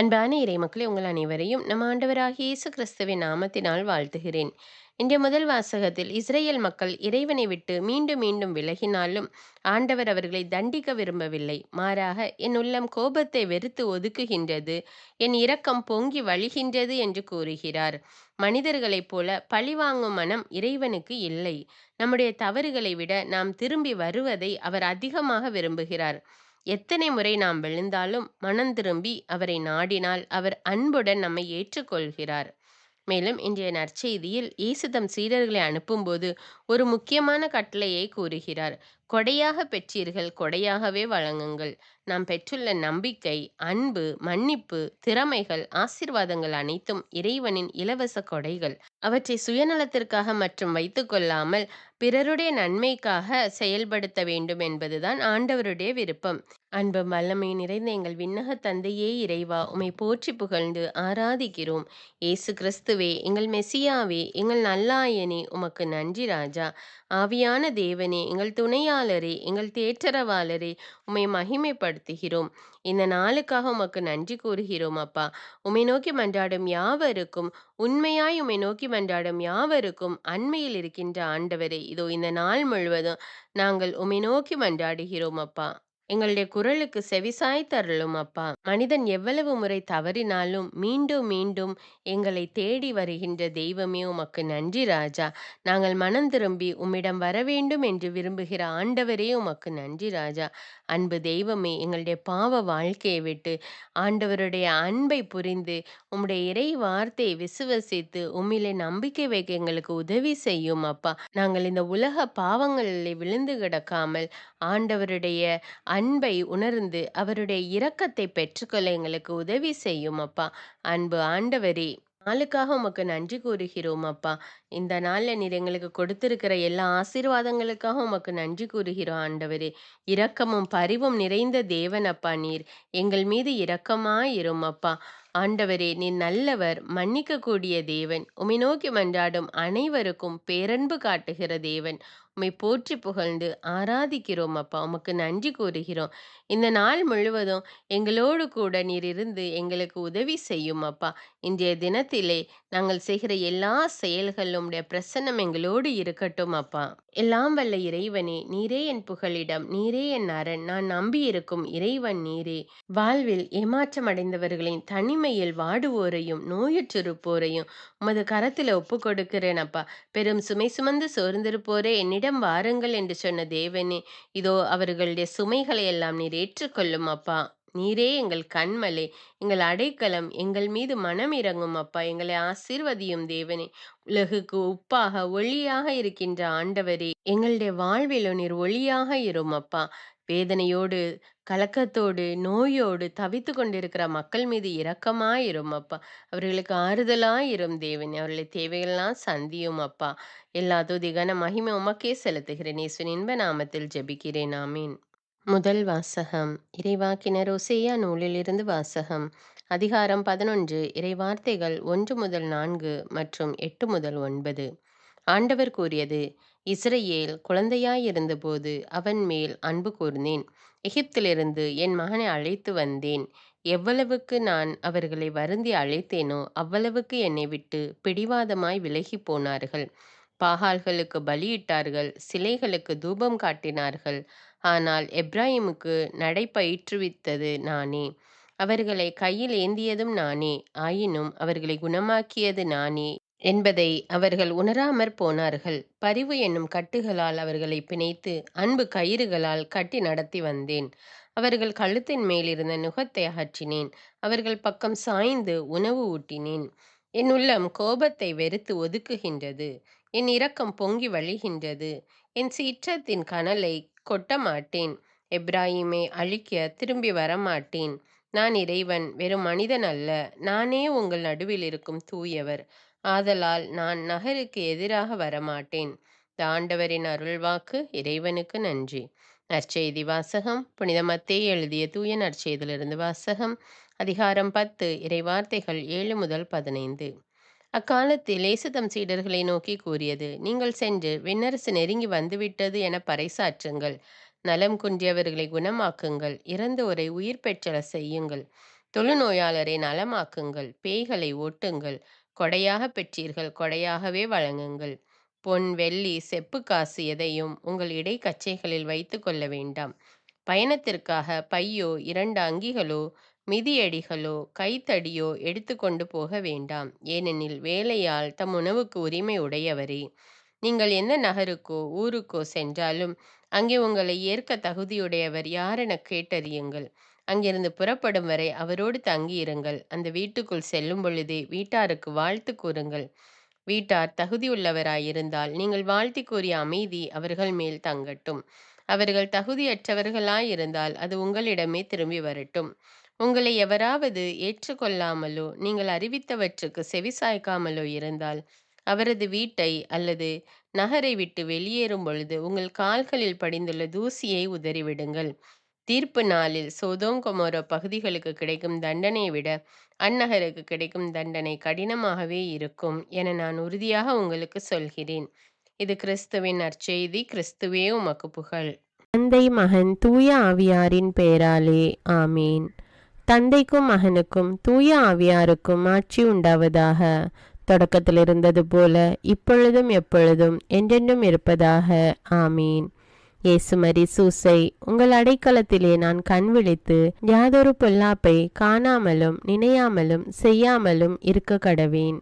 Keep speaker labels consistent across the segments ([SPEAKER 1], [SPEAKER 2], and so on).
[SPEAKER 1] அன்பான இறைமக்களே, உங்கள் அனைவரையும் நம் ஆண்டவராகிய இயேசு கிறிஸ்துவின் நாமத்தினால் வாழ்த்துகிறேன். இன்றைய முதல் வாசகத்தில் இஸ்ரேல் மக்கள் இறைவனை விட்டு மீண்டும் மீண்டும் விலகினாலும் ஆண்டவர் அவர்களை தண்டிக்க விரும்பவில்லை. மாறாக, என் உள்ளம் கோபத்தை வெறுத்து ஒதுக்குகின்றது, என் இரக்கம் பொங்கி வழிகின்றது என்று கூறுகிறார். மனிதர்களைப் போல பழிவாங்கும் மனம் இறைவனுக்கு இல்லை. நம்முடைய தவறுகளை விட நாம் திரும்பி வருவதை அவர் அதிகமாக விரும்புகிறார். எத்தனை முறை நாம் விழுந்தாலும் மனம் திரும்பி அவரை நாடினால் அவர் அன்புடன் நம்மை ஏற்றுக்கொள்கிறார். மேலும் இன்றைய நற்செய்தியில் இயேசு தம் சீடர்களை அனுப்பும்போது ஒரு முக்கியமான கட்டளையை கூறுகிறார். கொடையாக பெற்றீர்கள், கொடையாகவே வழங்குங்கள். நாம் பெற்றுள்ள நம்பிக்கை, அன்பு, மன்னிப்பு, திறமைகள், ஆசீர்வாதங்கள் அனைத்தும் இறைவனின் இலவச கொடைகள். அவற்றை சுயநலத்திற்காக மற்றும் வைத்துக்கொள்ளாமல் பிறருடைய நன்மைக்காக செயல்படுத்த வேண்டும் என்பதுதான் ஆண்டவருடைய விருப்பம். அன்பும் வல்லமை நிறைந்த எங்கள் விண்ணக தந்தையே இறைவா, உம்மை போற்றி புகழ்ந்து ஆராதிக்கிறோம். இயேசு கிறிஸ்துவே, எங்கள் மெசியாவே, எங்கள் நல்லாயனே, உமக்கு நன்றி ராஜா. ஆவியான தேவனே, எங்கள் துணையாளரே, எங்கள் தேற்றரவாளரே, உம்மை மகிமைப்படுத்துகிறோம். இந்த நாளுக்காக உமக்கு நன்றி கூறுகிறோம் அப்பா. உம்மை நோக்கி மன்றாடும் யாவருக்கும், உண்மையாய் உம்மை நோக்கி மன்றாடும் யாவருக்கும் அண்மையில் இருக்கின்ற ஆண்டவரே, இதோ இந்த நாள் முழுவதும் நாங்கள் உம்மை நோக்கி மன்றாடுகிறோம் அப்பா. எங்களுடைய குரலுக்கு செவிசாய்த்தருளும் அப்பா. மனிதன் எவ்வளவு முறை தவறினாலும் மீண்டும் மீண்டும் எங்களை தேடி வருகின்ற தெய்வமே, உமக்கு நன்றி ராஜா. நாங்கள் மனம் திரும்பி உம்மிடம் வரவேண்டும் என்று விரும்புகிற ஆண்டவரே, உமக்கு நன்றி ராஜா. அன்பு தெய்வமே, எங்களுடைய பாவ வாழ்க்கையை விட்டு ஆண்டவருடைய அன்பை புரிந்து உம்முடைய இறை வார்த்தையை விசுவசித்து உம்மிலே நம்பிக்கை வைக்க எங்களுக்கு உதவி செய்யும் அப்பா. நாங்கள் இந்த உலக பாவங்களில் விழுந்து கிடக்காமல் ஆண்டவருடைய அன்பை உணர்ந்து அவருடைய இரக்கத்தை பெற்றுக்கொள்ள எங்களுக்கு உதவி செய்யும் அப்பா. அன்பு ஆண்டவரே, நாளுக்காக உமக்கு நன்றி கூறுகிறோம் அப்பா. இந்த நாள்ல நீர் எங்களுக்கு கொடுத்திருக்கிற எல்லா ஆசீர்வாதங்களுக்காக உமக்கு நன்றி கூறுகிறோம் ஆண்டவரே. இரக்கமும் பரிவும் நிறைந்த தேவன் அப்பா நீர். எங்கள் மீது இரக்கமாயிரும் அப்பா. ஆண்டவரே, நீர் நல்லவர், மன்னிக்கக்கூடிய தேவன். உம்மை நோக்கி மன்றாடும் அனைவருக்கும் பேரன்பு காட்டுகிற தேவன். உம்மை போற்றி புகழ்ந்து ஆராதிக்கிறோம் அப்பா. உமக்கு நன்றி கூறுகிறோம். இந்த நாள் முழுவதும் எங்களோடு கூட நீர் இருந்து எங்களுக்கு உதவி செய்யும் அப்பா. இன்றைய தினத்திலே நாங்கள் செய்கிற எல்லா செயல்களும் உம்முடைய பிரசன்னம் எங்களோடு இருக்கட்டும் அப்பா. எல்லாம் வல்ல இறைவனே, நீரே என் புகலிடம், நீரே என் அரண், நான் நம்பியிருக்கும் இறைவன் நீரே. வாழ்வில் ஏமாற்றம் அடைந்தவர்களின் தனிமையில் வாடுவோரையும் நோயுற்றிருப்போரையும் உமது கரத்தில் ஒப்பு கொடுக்கிறேன் அப்பா. பெரும் சுமை சுமந்து சோர்ந்திருப்போரே என்னிடம் வாருங்கள் என்று சொன்ன தேவனே, இதோ அவர்களுடைய சுமைகளை எல்லாம் நீர் ஏற்றுக்கொள்ளும் அப்பா. நீரே எங்கள் கண்மலை, எங்கள் அடைக்கலம், எங்கள் மீது மனம் இறங்கும் அப்பா. எங்களை ஆசீர்வதியும் தேவனே. உலகுக்கு உப்பாக ஒளியாக இருக்கின்ற ஆண்டவரே, எங்களுடைய வாழ்விலும் நீர் ஒளியாக இரும் அப்பா. வேதனையோடு, கலக்கத்தோடு, நோயோடு தவித்து கொண்டிருக்கிற மக்கள் மீது இரக்கமாயிரும் அப்பா. அவர்களுக்கு ஆறுதலாயிரும் தேவனே. அவர்களுடைய தேவைகள்லாம் சந்தியும் அப்பா. எல்லா துதி கன மகிமை உமக்கே செலுத்துகிறேன். இயேசுவின் இன்ப நாமத்தில் ஜெபிக்கிறேன். ஆமீன். முதல் வாசகம். இறைவாக்கினர் ஓசேயா நூலிலிருந்து வாசகம். அதிகாரம் 11. இறைவார்த்தைகள் 1 முதல் 4 மற்றும் 8 முதல் 9. ஆண்டவர் கூறியது: இஸ்ரயேல் குழந்தையாயிருந்தபோது அவன் மேல் அன்பு கூர்ந்தேன். எகிப்திலிருந்து என் மகனை அழைத்து வந்தேன். எவ்வளவுக்கு நான் அவர்களை வருந்தி அழைத்தேனோ அவ்வளவுக்கு என்னை விட்டு பிடிவாதமாய் விலகி போனார்கள். பாகால்களுக்கு பலியிட்டார்கள், சிலைகளுக்கு தூபம் காட்டினார்கள். ஆனால் எப்ராயிமுக்கு நடை பயிற்றுவித்தது நானே, அவர்களை கையில் ஏந்தியதும் நானே, ஆயினும் அவர்களை குணமாக்கியது நானே என்பதை அவர்கள் உணராமற் போனார்கள். பரிவு என்னும் கட்டுகளால் அவர்களை பிணைத்து அன்பு கயிறுகளால் கட்டி நடத்தி வந்தேன். அவர்கள் கழுத்தின் மேலிருந்த நுகத்தை அகற்றினேன். அவர்கள் பக்கம் சாய்ந்து உணவு ஊட்டினேன். என் உள்ளம் கோபத்தை வெறுத்து ஒதுக்குகின்றது. என் இரக்கம் பொங்கி வழிகின்றது. என் சீற்றத்தின் கனலை கொட்ட மாட்டேன். எப்ராயிமை அழிக்க திரும்பி வரமாட்டேன். நான் இறைவன், வெறும் மனிதன் அல்ல. நானே உங்கள் நடுவில் இருக்கும் தூயவர். ஆதலால் நான் நகருக்கு எதிராக வரமாட்டேன். ஆண்டவரின் அருள்வாக்கு. இறைவனுக்கு நன்றி. நற்செய்தி வாசகம். புனித மத்தேயு எழுதிய தூய நற்செய்தியிலிருந்து வாசகம். அதிகாரம் 10. இறைவார்த்தைகள் 7 முதல் 15. அக்காலத்தில் இயேசு தம் சீடர்களை நோக்கி கூறியது: நீங்கள் சென்று விண்ணரசு நெருங்கி வந்துவிட்டது என பறைசாற்றுங்கள். நலம் குன்றியவர்களை குணமாக்குங்கள். இறந்தோரை உயிர் பெற்றெழச் செய்யுங்கள். தொழுநோயாளரை நலமாக்குங்கள், பேய்களை ஓட்டுங்கள். கொடையாக பெற்றீர்கள், கொடையாகவே வழங்குங்கள். பொன், வெள்ளி, செப்பு காசு எதையும் உங்கள் இடைக்கச்சைகளில் வைத்து கொள்ள வேண்டாம். பயணத்திற்காக பையோ, 2 அங்கிகளோ, மிதியடிகளோ, கைத்தடியோ எடுத்துக்கொண்டு போக வேண்டாம். ஏனெனில் வேலையாள் தம் உணவுக்கு உரிமை உடையவரே. நீங்கள் எந்த நகருக்கோ ஊருக்கோ சென்றாலும் அங்கே உங்களை ஏற்க தகுதியுடையவர் யாரெனக் கேட்டறியுங்கள். அங்கிருந்து புறப்படும் வரை அவரோடு தங்கியிருங்கள். அந்த வீட்டுக்குள் செல்லும் பொழுதே வீட்டாருக்கு வாழ்த்து கூறுங்கள். வீட்டார் தகுதியுள்ளவராயிருந்தால் நீங்கள் வாழ்த்தி கூறிய அமைதி அவர்கள் மேல் தங்கட்டும். அவர்கள் தகுதியற்றவர்களாயிருந்தால் அது உங்களிடமே திரும்பி வரட்டும். உங்களை எவராவது ஏற்றுக்கொள்ளாமலோ நீங்கள் அறிவித்தவற்றுக்கு செவிசாய்க்காமலோ இருந்தால் அவரது வீட்டை அல்லது நகரை விட்டு வெளியேறும் பொழுது உங்கள் கால்களில் படிந்துள்ள தூசியை உதறிவிடுங்கள். தீர்ப்பு நாளில் சோதோம் கொமோரா பகுதிகளுக்கு கிடைக்கும் தண்டனையை விட அந்நகருக்கு கிடைக்கும் தண்டனை கடினமாகவே இருக்கும் என நான் உறுதியாக உங்களுக்கு சொல்கிறேன். இது கிறிஸ்துவின் நற்செய்தி. கிறிஸ்துவே உமக்கு புகழ்.
[SPEAKER 2] தந்தை, மகன், தூய ஆவியாரின் பெயராலே ஆமீன். தந்தைக்கும் மகனுக்கும் தூய ஆவியாருக்கும் ஆட்சி உண்டாவதாக. தொடக்கத்தில் இருந்தது போல இப்பொழுதும் எப்பொழுதும் என்றென்றும் இருப்பதாக ஆமீன். இயேசுமரி சூசை, உங்கள் அடைக்கலத்திலே நான் கண் விழித்து யாதொரு பொல்லாப்பை காணாமலும் நினையாமலும் செய்யாமலும் இருக்க கடவேன்.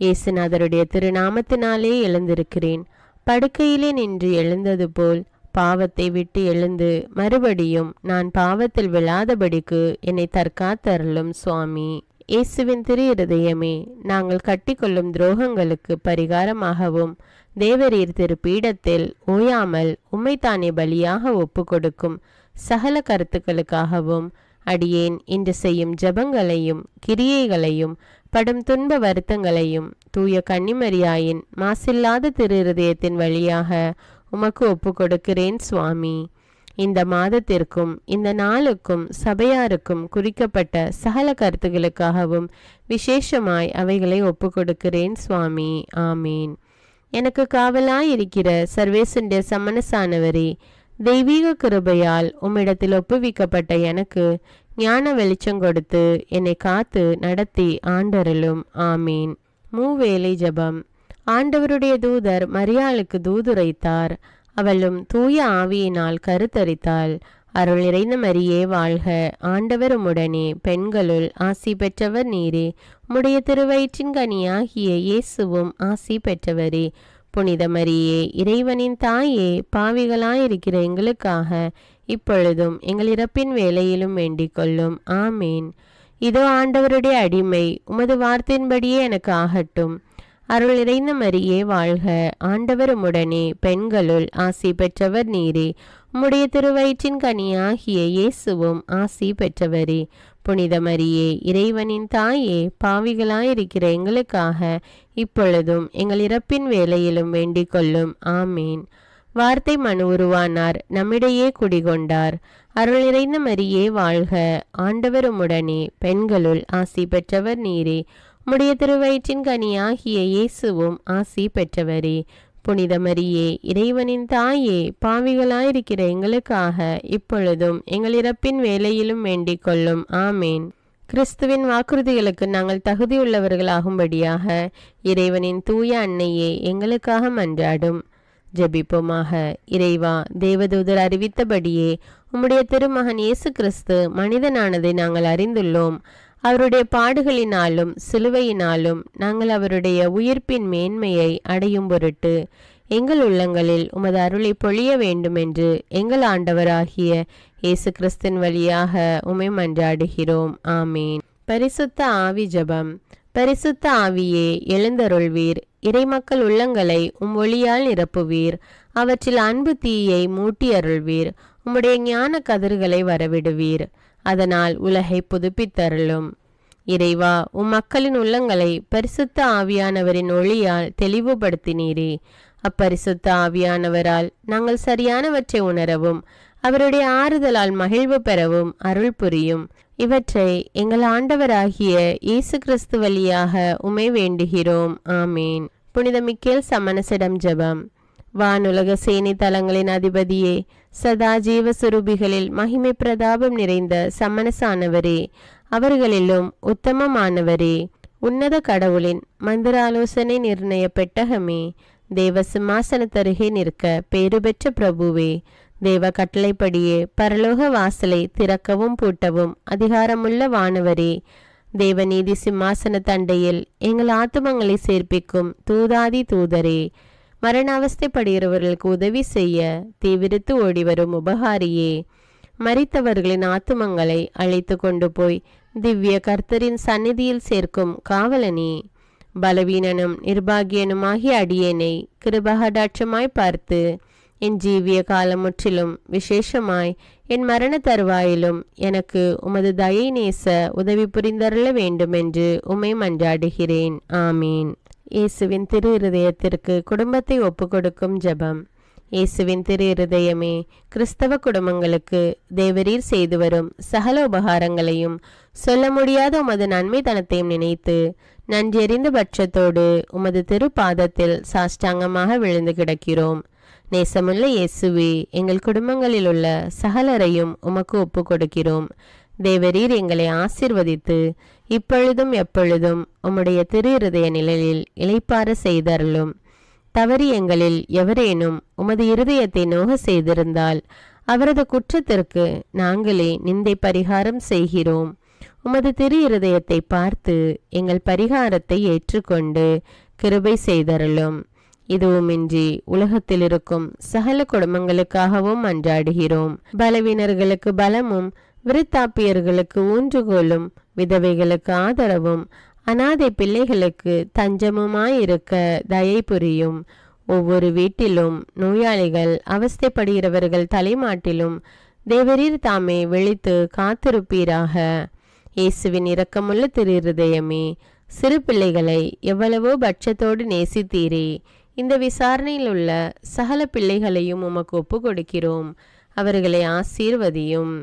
[SPEAKER 2] இயேசுநாதருடைய திருநாமத்தினாலே எழுந்திருக்கிறேன். படுக்கையிலே நின்று எழுந்தது போல் பாவத்தை விட்டு எழுந்து மறுபடியும் நான் பாவத்தில் விழாதபடிக்கு என்னை தற்காத்தருளும் சுவாமி. இயேசுவின் திரு இருதயமே, நாங்கள் கட்டிக்கொள்ளும் துரோகங்களுக்கு பரிகாரமாகவும் தேவரீர் திரு பீடத்தில் ஓயாமல் உம்மைத்தானே பலியாக ஒப்பு கொடுக்கும் சகல கருத்துக்களுக்காகவும் அடியேன் இன்று செய்யும் ஜபங்களையும் கிரியைகளையும் படும் துன்ப வருத்தங்களையும் தூய கன்னிமரியாயின் மாசில்லாத திரு இருதயத்தின் வழியாக உமக்கு ஒப்பு கொடுக்கிறேன் சுவாமி. இந்த மாதத்திற்கும் இந்த நாளுக்கும் சபையாருக்கும் குறிக்கப்பட்ட சகல கருத்துகளுக்காகவும் விசேஷமாய் அவைகளை ஒப்பு கொடுக்கிறேன் சுவாமி. ஆமீன். எனக்கு காவலாயிருக்கிற சர்வேசனுடைய சமனசானவரே, தெய்வீக கிருபையால் உம்மிடத்தில் ஒப்புவிக்கப்பட்ட எனக்கு ஞான வெளிச்சம் கொடுத்து என்னை காத்து நடத்தி ஆண்டருளும். ஆமீன். மூவேளை ஜபம். ஆண்டவருடைய தூதர் மரியாளுக்கு தூதுரைத்தார். அவளும் தூய ஆவியினால் கருத்தரித்தாள். அருள் நிறைந்த மரியே வாழ்க, ஆண்டவர் உம்முடனே, பெண்களுள் ஆசி பெற்றவர் நீரே. உம்முடைய திருவயிற்றின் கனியாகிய இயேசுவும் ஆசி பெற்றவரே. புனித மரியே, இறைவனின் தாயே, பாவிகளாயிருக்கிற எங்களுக்காக இப்பொழுதும் எங்கள் இறப்பின் வேளையிலும் வேண்டிக் கொள்ளும். ஆமீன். இதோ ஆண்டவருடைய அடிமை, உமது வார்த்தையின்படியே எனக்கு ஆகட்டும். அருள் நிறைந்த மரியே வாழ்க, ஆண்டவர் உம்முடனே, பெண்களுள் ஆசி பெற்றவர் நீரே. உம்முடைய திருவயிற்றின் கனியாகிய இயேசுவும் ஆசி பெற்றவரே. புனித மரியே, இறைவனின் தாயே, பாவிகளாயிருக்கிற எங்களுக்காக இப்பொழுதும் எங்கள் இறப்பின் வேளையிலும் வேண்டிக் கொள்ளும். ஆமீன். வார்த்தை மனு உருவானார், நம்மிடையே குடிகொண்டார். அருள் நிறைந்த மரியே வாழ்க, ஆண்டவர் உம்முடனே, பெண்களுள் ஆசி பெற்றவர் நீரே. உம்முடைய திருவயிற்றின் கனியாகிய இயேசுவும் ஆசி பெற்றவரே. புனித மரியே, இறைவனின் தாயே, பாவிகளாயிருக்கிற எங்களுக்காக இப்பொழுதும் எங்கள் இறப்பின் வேளையிலும் வேண்டிக் கொள்ளும். ஆமேன். கிறிஸ்துவின் வாக்குறுதிகளுக்கு நாங்கள் தகுதியுள்ளவர்களாகும்படியாக இறைவனின் தூய அன்னையே எங்களுக்காக மன்றாடும். ஜெபிப்போமாக. இறைவா, தேவதூதர் அறிவித்தபடியே உம்முடைய திருமகன் இயேசு கிறிஸ்து மனிதனானதை நாங்கள் அறிந்துள்ளோம். அவருடைய பாடுகளினாலும் சிலுவையினாலும் நாங்கள் அவருடைய உயிர்ப்பின் மேன்மையை அடையும் பொருட்டு எங்கள் உள்ளங்களில் உமது அருளை பொழிய வேண்டுமென்று எங்கள் ஆண்டவராகிய இயேசு கிறிஸ்தின் வழியாக உம்மை மன்றாடுகிறோம். ஆமீன். பரிசுத்த ஆவி ஜெபம். பரிசுத்த ஆவியே, எழுந்தருள்வீர். இறைமக்கள் உள்ளங்களை ஒளியால் நிரப்புவீர். அவற்றில் அன்பு தீயை மூட்டி அருள்வீர். உம்முடைய ஞான கதிர்களை வரவிடுவீர். அதனால் உலகை புதுப்பித்தருளும். இறைவா, மக்களின் உள்ளங்களை பரிசுத்த ஆவியானவரின் ஒளியால் தெளிவுபடுத்தினீரே. அப்பரிசுத்த ஆவியானவரால் நாங்கள் சரியானவற்றை உணரவும் அவருடைய ஆறுதலால் மகிழ்வு பெறவும் அருள் புரியும். இவற்றை எங்கள் ஆண்டவராகிய இயேசு கிறிஸ்து வழியாக உம்மை வேண்டுகிறோம். ஆமீன். புனித மிக்கேல் சமணசிடம் ஜெபம். வானுலக சேனை தலங்களின் அதிபதியே, சதா ஜீவ சுரூபிகளில் மகிமை பிரதாபம் நிறைந்த சமனசானவரே, அவர்களிலும் உத்தமமானவரே, உன்னத கடவுளின் மந்திராலோசனை நிர்ணய பெட்டகமே, தேவ சிம்மாசனத்தருகே நிற்க பேறு பெற்ற பிரபுவே, தேவ கட்டளைப்படியே பரலோக வாசலை திறக்கவும் பூட்டவும் அதிகாரமுள்ள வானவரே, தேவநீதி சிம்மாசன தண்டையில் எங்கள் ஆத்துமங்களை சேர்ப்பிக்கும் தூதாதி தூதரே, மரண அவஸ்தைப்படுகிறவர்களுக்கு உதவி செய்ய தீவிரித்து ஓடிவரும் உபகாரியே, மரித்தவர்களின் ஆத்துமங்களை அழைத்து கொண்டு போய் திவ்ய கர்த்தரின் சந்நிதியில் சேர்க்கும் காவலனே, பலவீனனும் நிர்பாகியனுமாகிய அடியேனை கிருபகடாட்சமாய் பார்த்து என் ஜீவிய காலம் முற்றிலும் விசேஷமாய் என் மரண தருவாயிலும் எனக்கு உமது தயை நேச உதவி புரிந்தருள வேண்டுமென்று உம்மை மன்றாடுகிறேன். ஆமீன். இயேசுவின் திரு இருதயத்திற்கு குடும்பத்தை ஒப்புக்கொடுக்கும் ஜெபம். இயேசுவின் திரு இருதயமே, கிறிஸ்தவ குடும்பங்களுக்கு தேவரீர் செய்து வரும் சகல உபகாரங்களையும் சொல்ல முடியாத உமது நன்மைத்தனத்தையும் நினைத்து நன்றியறிந்த பட்சத்தோடு உமது திரு பாதத்தில் சாஷ்டாங்கமாக விழுந்து கிடக்கிறோம். நேசமுள்ள இயேசுவே, எங்கள் குடும்பங்களில் உள்ள சகலரையும் உமக்கு ஒப்பு கொடுக்கிறோம். தேவரீர் எங்களை ஆசிர்வதித்து இப்பொழுதும் எப்பொழுதும் உம்முடைய திரு இருதய நிழலில் இளைப்பாற செய்தருளும். தவறி எங்களில் எவரேனும் உமது இருதயத்தை நோக செய்திருந்தால் அவரது குற்றத்திற்கு நாங்களே நிந்தை பரிகாரம் செய்கிறோம். உமது திரு இருதயத்தை பார்த்து எங்கள் பரிகாரத்தை ஏற்றுக்கொண்டு கிருபை செய்தருளும். இதுவுமின்றி உலகத்தில் இருக்கும் சகல குடும்பங்களுக்காகவும் மன்றாடுகிறோம். பலவீனர்களுக்கு பலமும், விருத்தாப்பியர்களுக்கு ஊன்றுகோலும், விதவைகளுக்கு ஆதரவும், அனாதை பிள்ளைகளுக்கு தஞ்சமுமாயிருக்க தயை புரியும். ஒவ்வொரு வீட்டிலும் நோயாளிகள் அவஸ்தைப்படுகிறவர்கள் தலைமாட்டிலும் தேவரீர் தாமே விழித்து காத்திருப்பீராக. இயேசுவின் இரக்கமுள்ள திரு இருதயமே, சிறு பிள்ளைகளை எவ்வளவோ பட்சத்தோடு நேசித்தீரே. இந்த விசாரணையில் உள்ள சகல பிள்ளைகளையும் உமக்கு ஒப்பு கொடுக்கிறோம். அவர்களை ஆசீர்வதியும்.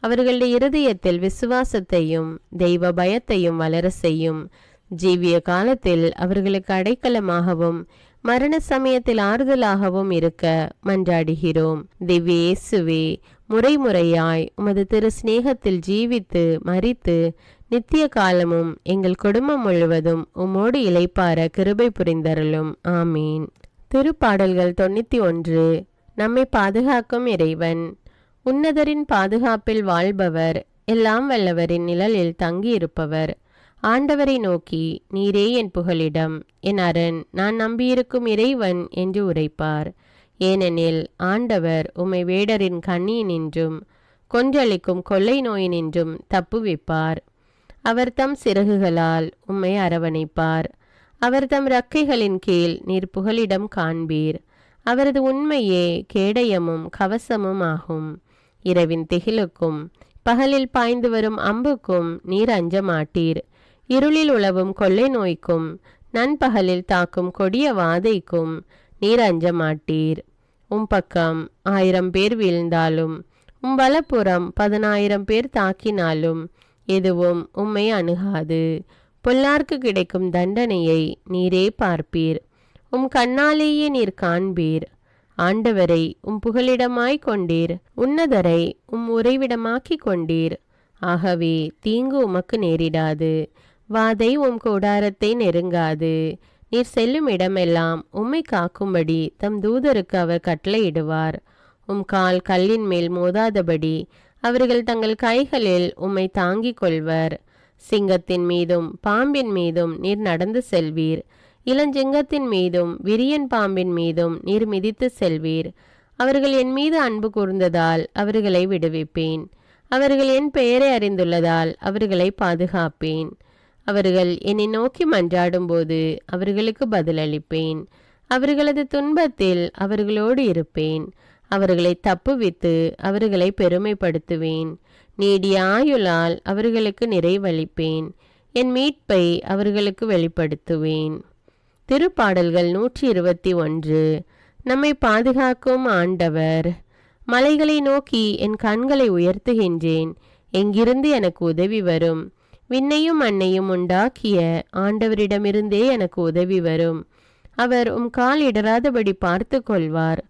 [SPEAKER 2] அவர்களுடைய இருதயத்தில் விசுவாசத்தையும் தெய்வ பயத்தையும் வளர செய்யும். ஜீவிய காலத்தில் அவர்களுக்கு அடைக்கலமாகவும் மரண சமயத்தில் ஆறுதலாகவும் இருக்க மன்றாடுகிறோம். திவ்ய இயேசுவே, முறைமுறையாய் உமது திரு சிநேகத்தில் ஜீவித்து மரித்து நித்திய காலமும் எங்கள் குடும்பம் முழுவதும் உம்மோடு இளைப்பார கிருபை புரிந்தருளும். ஆமீன். திருப்பாடல்கள் 91. நம்மை பாதுகாக்கும் இறைவன். உன்னதரின் பாதுகாப்பில் வாழ்பவர், எல்லாம் வல்லவரின் நிழலில் தங்கியிருப்பவர். ஆண்டவரை நோக்கி, நீரே என் புகலிடம், என் அரண், நான் நம்பியிருக்கும் இறைவன் என்று உரைப்பார். ஏனெனில் ஆண்டவர் உம்மை வேடரின் கண்ணியினின்றும் கொன்றளிக்கும் கொள்ளை நோயினின்றும் தப்புவிப்பார். அவர் தம் சிறகுகளால் உம்மை அரவணைப்பார். அவர் தம் இறக்கைகளின் கீழ் நீர் புகலிடம் காண்பீர். அவரது உண்மையே கேடயமும் கவசமும் ஆகும். இரவின் திகிலுக்கும் பகலில் பாய்ந்து வரும் அம்புக்கும் நீர் அஞ்ச மாட்டீர். இருளில் உலவும் கொள்ளை நோய்க்கும் நண்பகலில் தாக்கும் கொடிய வாதைக்கும் நீர் அஞ்ச மாட்டீர். பக்கம் 1000 பேர் வீழ்ந்தாலும் வலப்புறம் 10,000 பேர் தாக்கினாலும் எதுவும் உம்மை அணுகாது. பொல்லார்க்கு கிடைக்கும் தண்டனையை நீரே பார்ப்பீர். கண்ணாலேயே நீர் காண்பீர். ஆண்டவரை புகலிடமாய் கொண்டீர். உன்னதரை உறைவிடமாக்கி கொண்டீர். ஆகவே தீங்கு உமக்கு நேரிடாது. வாதை கூடாரத்தை நெருங்காது. நீர் செல்லும் இடமெல்லாம் உம்மை காக்கும்படி தம் தூதருக்கு அவர் கட்டளையிடுவார். கால் கல்லின் மேல் மோதாதபடி அவர்கள் தங்கள் கைகளில் உம்மை தாங்கிக் கொள்வர். சிங்கத்தின் மீதும் பாம்பின் மீதும் நீர் நடந்து செல்வீர். இளஞ்சிங்கத்தின் மீதும் விரியன் பாம்பின் மீதும் நீர் மிதித்து செல்வீர். அவர்கள் என் மீது அன்பு கூர்ந்ததால் அவர்களை விடுவிப்பேன். அவர்கள் என் பெயரை அறிந்துள்ளதால் அவர்களை பாதுகாப்பேன். அவர்கள் என்னை நோக்கி மன்றாடும் போது அவர்களுக்கு பதிலளிப்பேன். அவர்களது துன்பத்தில் அவர்களோடு இருப்பேன். அவர்களை தப்புவித்து அவர்களை பெருமைப்படுத்துவேன். நீடிய ஆயுளால் அவர்களுக்கு நிறைவளிப்பேன். என் மீட்பை அவர்களுக்கு வெளிப்படுத்துவேன். திருப்பாடல்கள் 121. நம்மை பாதுகாக்கும் ஆண்டவர். மலைகளை நோக்கி என் கண்களை உயர்த்துகின்றேன். எங்கிருந்து எனக்கு உதவி வரும்? விண்ணையும் மண்ணையும் உண்டாக்கிய ஆண்டவரிடமிருந்தே எனக்கு உதவி வரும். அவர் கால் இடராதபடி பார்த்து கொள்வார்.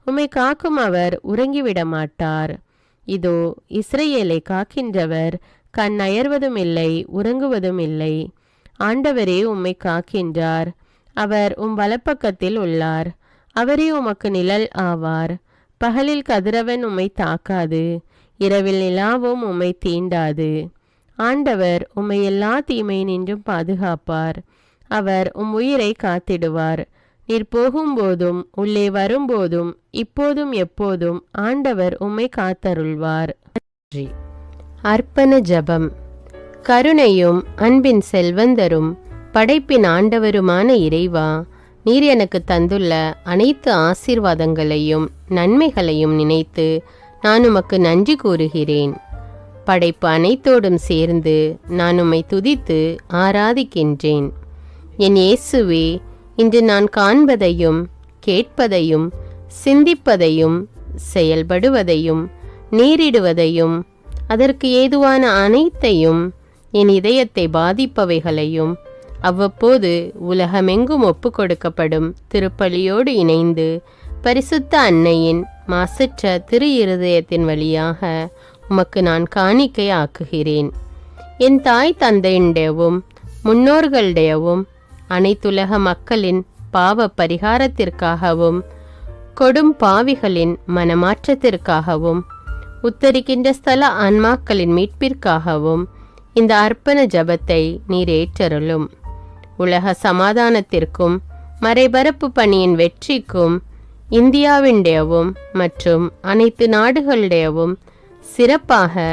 [SPEAKER 2] உம்மை காக்கும் அவர் உறங்கிவிட மாட்டார். இதோ இஸ்ரவேலை காக்கின்றவர் கண் அயர்வதும் இல்லை, உறங்குவதும் இல்லை. ஆண்டவரே உம்மை காக்கின்றார். அவர் வலப்பக்கத்தில் உள்ளார். அவரே உமக்கு நிழல் ஆவார். பகலில் கதிரவன் உம்மை தாக்காது, இரவில் நிலாவும் உம்மை தீண்டாது. ஆண்டவர் உம்மை எல்லா தீமையினின்றும் பாதுகாப்பார். அவர் உயிரை காத்திடுவார். நீர் போகும்போதும் உள்ளே வரும்போதும் இப்போதும் எப்போதும் ஆண்டவர் உம்மை காத்தருள்வார். அர்ப்பண ஜபம். கருணையும் அன்பின் செல்வந்தரும் படைப்பின் ஆண்டவருமான இறைவா, நீர் எனக்கு தந்துள்ள அனைத்து ஆசீர்வாதங்களையும் நன்மைகளையும் நினைத்து நான் உமக்கு நன்றி கூறுகிறேன். படைப்பு அனைத்தோடும் சேர்ந்து நான் உம்மை துதித்து ஆராதிக்கின்றேன். என் இயேசுவே, இன்று நான் காண்பதையும் கேட்பதையும் சிந்திப்பதையும் செயல்படுவதையும் நேரிடுவதையும் அதற்கு ஏதுவான அனைத்தையும் என் இதயத்தை பாதிப்பவைகளையும் அவ்வப்போது உலகமெங்கும் ஒப்பு கொடுக்கப்படும் திருப்பலியோடு இணைந்து பரிசுத்த அன்னையின் மாசற்ற திரு இருதயத்தின் வழியாக உமக்கு நான் காணிக்கை ஆக்குகிறேன். என் தாய் தந்தையுடையவும் முன்னோர்களுடையவும் அனைத்துலக மக்களின் பாவ பரிகாரத்திற்காகவும் கொடும் பாவிகளின் மனமாற்றத்திற்காகவும் உத்தரிக்கின்ற ஸ்தல ஆன்மாக்களின் மீட்பிற்காகவும் இந்த அர்ப்பண ஜபத்தை நீர் ஏற்றருளும். உலக சமாதானத்திற்கும் மறைபரப்பு பணியின் வெற்றிக்கும் இந்தியாவின்டையவும் மற்றும் அனைத்து நாடுகளுடையவும் சிறப்பாக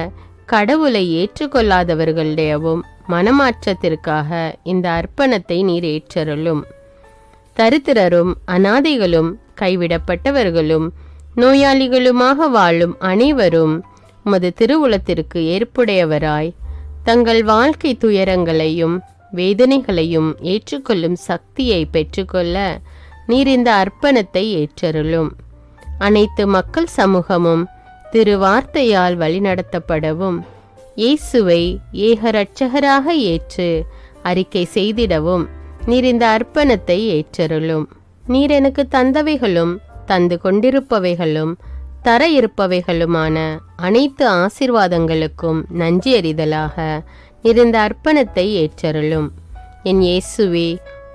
[SPEAKER 2] கடவுளை ஏற்றுக்கொள்ளாதவர்களுடையவும் மனமாற்றத்திற்காக இந்த அர்ப்பணத்தை நீர் ஏற்றருளும். தரித்திரரும் அனாதைகளும் கைவிடப்பட்டவர்களும் நோயாளிகளுமாக வாழும் அனைவரும் உமது திருவுளத்திற்கு ஏற்புடையவராய் தங்கள் வாழ்க்கை துயரங்களையும் வேதனைகளையும் ஏற்றுக்கொள்ளும் சக்தியை பெற்றுக்கொள்ள நீர் இந்த அர்ப்பணத்தை ஏற்றருளும். அனைத்து மக்கள் சமூகமும் திருவார்த்தையால் வழிநடத்தப்படவும் இயேசுவை ஏக இரட்சகராக ஏற்று அறிக்கை செய்திடவும் நீர் இந்த அர்ப்பணத்தை ஏற்றருளும். நீர் எனக்கு தந்தவைகளும் தந்து கொண்டிருப்பவைகளும் தர இருப்பவைகளுமான அனைத்து ஆசீர்வாதங்களுக்கும் நன்றி அறிதலாக நீர் இந்த அர்ப்பணத்தை ஏற்றருளும். என் இயேசுவே,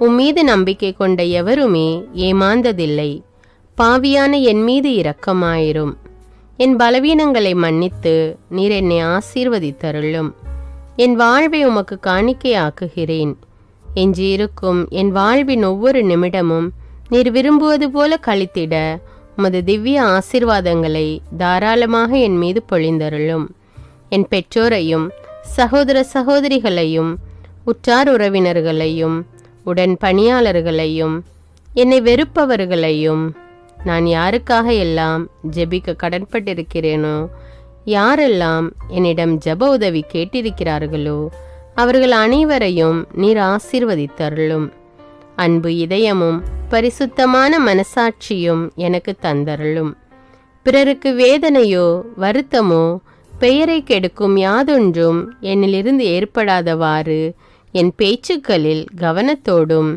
[SPEAKER 2] உம்மீது நம்பிக்கை கொண்ட எவருமே ஏமாந்ததில்லை. பாவியான என் மீது இரக்கமாயிரும். என் பலவீனங்களை மன்னித்து நீர் என்னை ஆசீர்வதித்தருளும். என் வாழ்வை உமக்கு காணிக்கையாக்குகிறேன். எஞ்சியிருக்கும் என் வாழ்வின் ஒவ்வொரு நிமிடமும் நீர் விரும்புவது போல கழித்திட உமது திவ்ய ஆசீர்வாதங்களை தாராளமாக என் மீது பொழிந்தருளும். என் பெற்றோரையும் சகோதர சகோதரிகளையும் உற்றார் உறவினர்களையும் உடன் பணியாளர்களையும் என்னை வெறுப்பவர்களையும் நான் யாருக்காக எல்லாம் ஜெபிக்க கடன்பட்டிருக்கிறேனோ, யாரெல்லாம் என்னிடம் ஜெப உதவி கேட்டிருக்கிறார்களோ அவர்கள் அனைவரையும் நீர் ஆசீர்வதித்தருளும். அன்பு இதயமும் பரிசுத்தமான மனசாட்சியும் எனக்கு தந்தருளும். பிறருக்கு வேதனையோ வருத்தமோ பெயரை கெடுக்கும் யாதொன்றும் என்னிலிருந்து ஏற்படாதவாறு என் பேச்சுக்களில் கவனத்தோடும்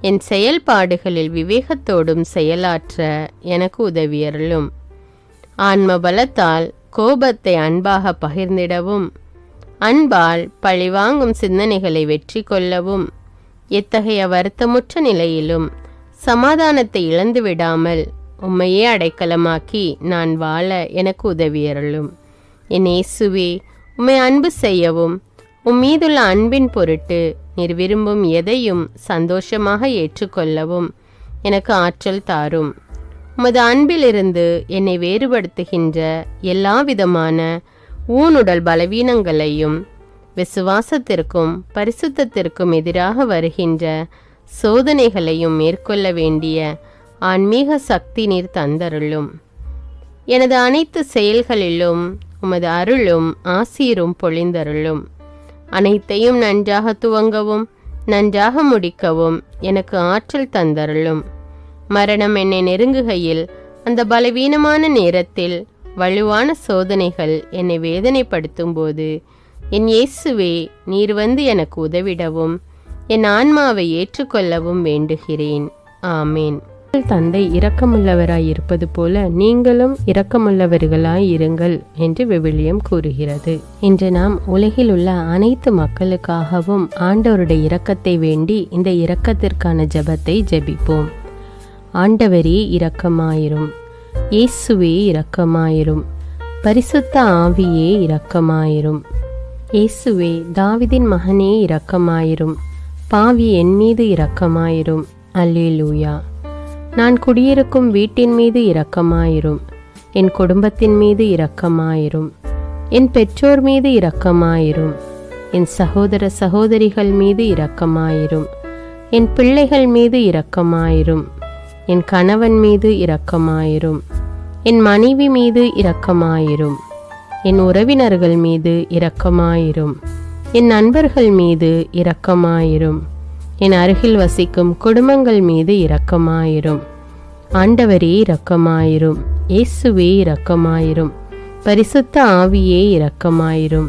[SPEAKER 2] என் செயல்பாடுகளில் விவேகத்தோடும் செயலாற்ற எனக்கு உதவியருளும். ஆன்ம பலத்தால் கோபத்தை அன்பாக பகிர்ந்திடவும் அன்பால் பழிவாங்கும் சிந்தனைகளை வெற்றி கொள்ளவும் எத்தகைய வருத்தமுற்ற நிலையிலும் சமாதானத்தை இழந்து விடாமல் உம்மையே அடைக்கலமாக்கி நான் வாழ எனக்கு உதவியருளும். என் இயேசுவே, உம்மை அன்பு செய்யவும் உம்மீதுள்ள அன்பின் பொருட்டு நீர் விரும்பும் எதையும் சந்தோஷமாக ஏற்றுக்கொள்ளவும் எனக்கு ஆற்றல் தாரும். உமது அன்பிலிருந்து என்னை வேறுபடுத்துகின்ற எல்லா விதமான ஊனுடல் பலவீனங்களையும் விசுவாசத்திற்கும் பரிசுத்தத்திற்கும் எதிராக வருகின்ற சோதனைகளையும் மேற்கொள்ள வேண்டிய ஆன்மீக சக்தி நீர் தந்தருளும். எனது அனைத்து செயல்களிலும் உமது அருளும் ஆசீரும் பொழிந்தருளும். அனைத்தையும் நன்றாக துவங்கவும் நன்றாக முடிக்கவும் எனக்கு ஆற்றல் தந்தருளும். மரணம் என்னை நெருங்குகையில் அந்த பலவீனமான நேரத்தில் வலுவான சோதனைகள் என்னை வேதனைப்படுத்தும் போது என் இயேசுவே, நீர் வந்து எனக்கு உதவிடவும் என் ஆன்மாவை ஏற்றுக்கொள்ளவும் வேண்டுகிறேன். ஆமேன். தந்தை இரக்கமுள்ளவராய் இருப்பது போல நீங்களும் இரக்கமுள்ளவர்களாய் இருங்கள் என்று விவிலியம் கூறுகிறது. இன்று நாம் உலகில் உள்ள அனைத்து மக்களுக்காகவும் ஆண்டவருடைய இரக்கத்தை வேண்டி இந்த இரக்கத்திற்கான ஜெபத்தை ஜெபிப்போம். ஆண்டவரே இரக்கமாயிரும். இயேசுவே இரக்கமாயிரும். பரிசுத்த ஆவியே இரக்கமாயிரும். இயேசுவே தாவீதின் மகனே இரக்கமாயிரும். பாவி என் மீது இரக்கமாயிரும். அல்லேலூயா. நான் குடியிருக்கும் வீட்டின் மீது இரக்கமாயிரும். என் குடும்பத்தின் மீது இரக்கமாயிரும். என் பெற்றோர் மீது இரக்கமாயிரும். என் சகோதர சகோதரிகள் மீது இரக்கமாயிரும். என் பிள்ளைகள் மீது இரக்கமாயிரும். என் கணவன் மீது இரக்கமாயிரும். என் மனைவி மீது இரக்கமாயிரும். என் உறவினர்கள் மீது இரக்கமாயிரும். என் நண்பர்கள் மீது இரக்கமாயிரும். என் அருகில் வசிக்கும் குடும்பங்கள் மீது இரக்கமாயிரும். ஆண்டவரே இரக்கமாயிரும். இயேசுவே இரக்கமாயிரும். பரிசுத்த ஆவியே இரக்கமாயிரும்.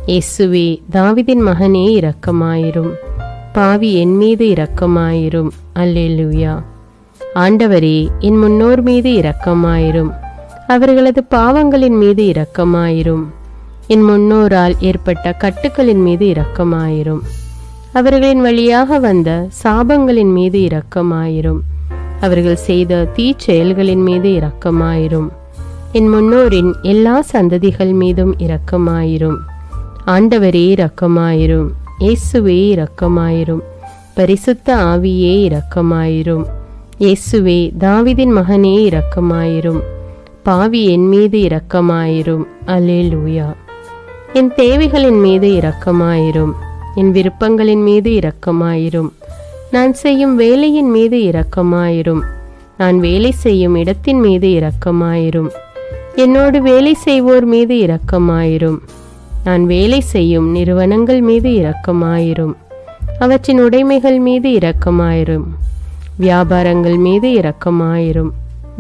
[SPEAKER 2] இயேசுவே தாவீதின் மகனே இரக்கமாயிரும். பாவி என் மீது இரக்கமாயிரும். அல்லேலூயா. ஆண்டவரே என் முன்னோர் மீது இரக்கமாயிரும். அவர்களது பாவங்களின் மீது இரக்கமாயிரும். என் முன்னோரால் ஏற்பட்ட கட்டுக்களின் மீது இரக்கமாயிரும். அவர்களின் வழியாக வந்த சாபங்களின் மீது இரக்கமாயிரும். அவர்கள் செய்த தீச்செயல்களின் மீது இரக்கமாயிரும். என் முன்னோரின் எல்லா சந்ததிகள் மீதும் இரக்கமாயிரும். ஆண்டவரே இரக்கமாயிரும். இயேசுவே இரக்கமாயிரும். பரிசுத்த ஆவியே இரக்கமாயிரும். இயேசுவே தாவீதின் மகனே இரக்கமாயிரும். பாவி என் மீது இரக்கமாயிரும். அல்லேலூயா. என் தேவைகளின் மீது இரக்கமாயிரும். என் விருப்பங்களின் மீது இரக்கமாயிரும். நான் செய்யும் வேலையின் மீது இரக்கமாயிரும். நான் வேலை செய்யும் இடத்தின் மீது இரக்கமாயிரும். என்னோடு வேலை செய்வோர் மீது இரக்கமாயிரும். நான் வேலை செய்யும் நிறுவனங்கள் மீது இரக்கமாயிரும். அவற்றின் உடைமைகள் மீது இரக்கமாயிரும். வியாபாரங்கள் மீது இரக்கமாயிரும்.